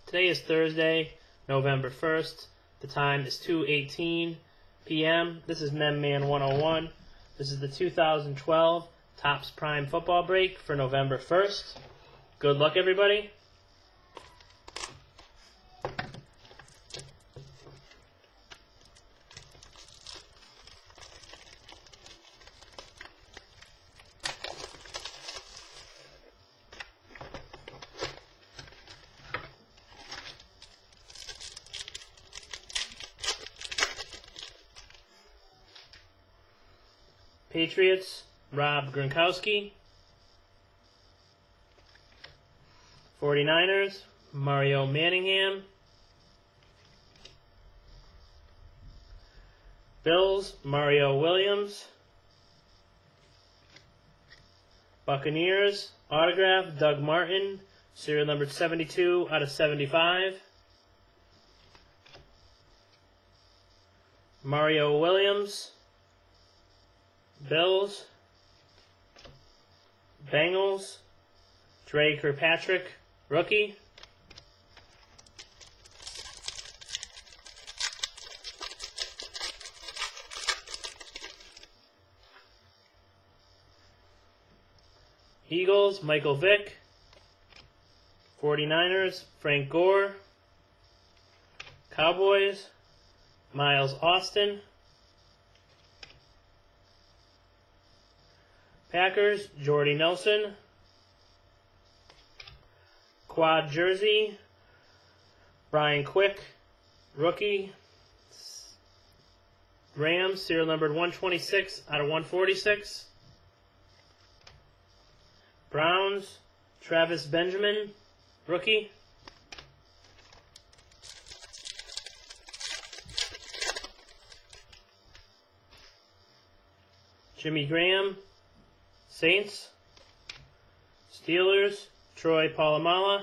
Today is Thursday, November 1st. The time is 2:18 p.m. This is Memman101. This is the 2012 Topps Prime Football Break for November 1st. Good luck, everybody. Patriots, Rob Gronkowski. 49ers, Mario Manningham. Bills, Mario Williams. Buccaneers, autograph, Doug Martin, serial number 72 out of 75. Mario Williams. Bills, Bengals, Dre Kirkpatrick, rookie. Eagles, Michael Vick. 49ers, Frank Gore. Cowboys, Miles Austin. Packers, Jordy Nelson. Quad jersey, Brian Quick, rookie. Rams, serial numbered 126 out of 146. Browns, Travis Benjamin, rookie. Jimmy Graham, Saints. Steelers, Troy Polamalu.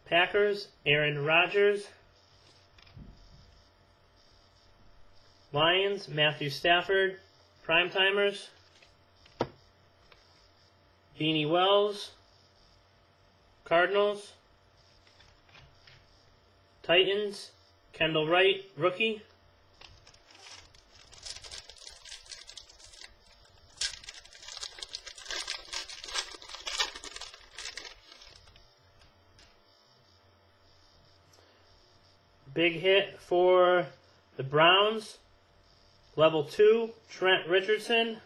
Packers, Aaron Rodgers. Lions, Matthew Stafford, Primetimers. Beanie Wells, Cardinals. Titans, Kendall Wright, rookie. Big hit for the Browns. Level 2, Trent Richardson.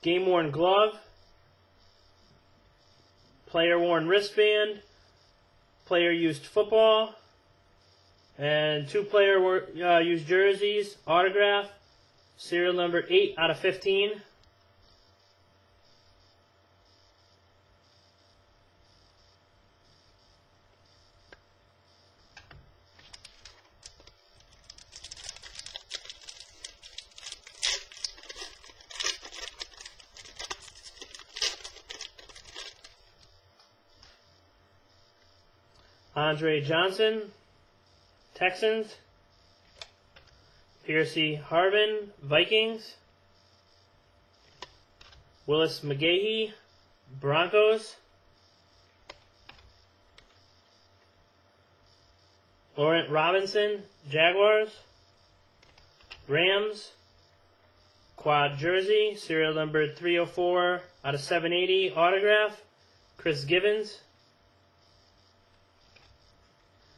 Game-worn glove. Player-worn wristband. Player-used football. And 2 player-used jerseys. Autograph. Serial number 8 out of 15. Andre Johnson, Texans. Piercy Harvin, Vikings. Willis McGahee, Broncos. Laurent Robinson, Jaguars. Rams. Quad jersey, serial number 304 out of 780, autograph, Chris Gibbons.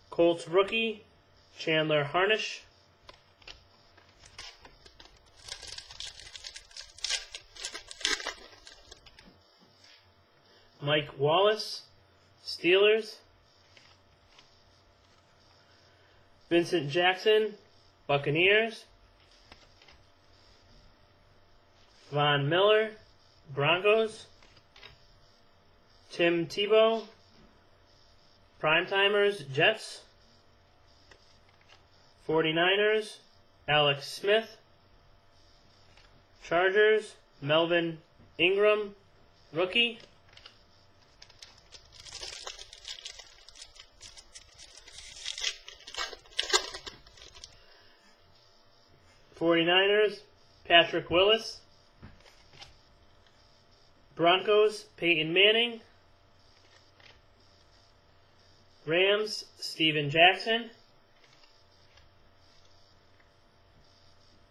Colts rookie, Chandler Harnish. Mike Wallace, Steelers. Vincent Jackson, Buccaneers. Von Miller, Broncos. Tim Tebow, Primetimers, Jets. 49ers, Alex Smith. Chargers, Melvin Ingram, rookie. '49ers, Patrick Willis. Broncos, Peyton Manning. Rams, Steven Jackson.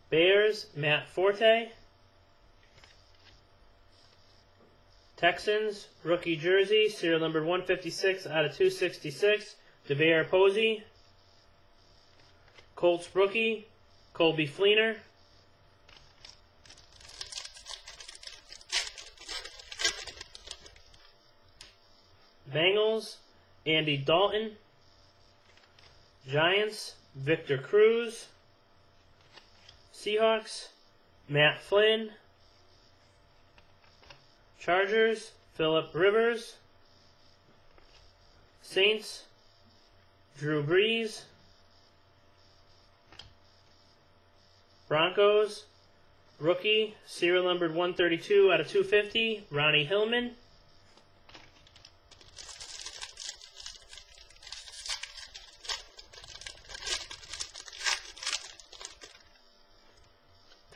Bears, Matt Forte. Texans, rookie jersey, serial number 156 out of 266, DeVare Posey. Colts rookie, Colby Fleener. Bengals, Andy Dalton. Giants, Victor Cruz. Seahawks, Matt Flynn. Chargers, Phillip Rivers. Saints, Drew Brees. Broncos, rookie, serial numbered 132 out of 250, Ronnie Hillman.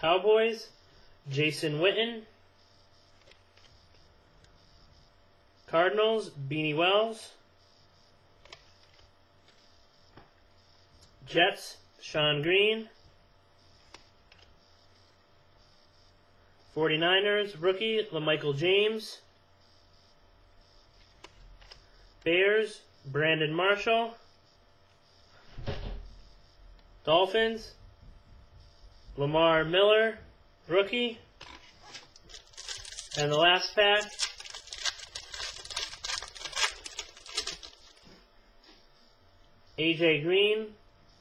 Cowboys, Jason Witten. Cardinals, Beanie Wells. Jets, Sean Green. 49ers, rookie, LaMichael James. Bears, Brandon Marshall. Dolphins, Lamar Miller, rookie. And the last pack, AJ Green,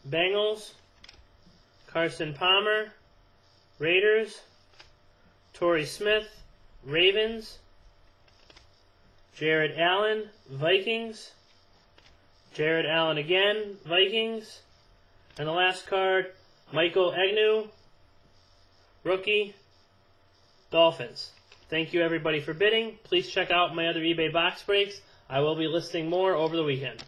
Bengals. Carson Palmer, Raiders. Torrey Smith, Ravens. Jared Allen, Vikings. Jared Allen again, Vikings. And the last card, Michael Agnew, rookie, Dolphins. Thank you everybody for bidding. Please check out my other eBay box breaks. I will be listing more over the weekend.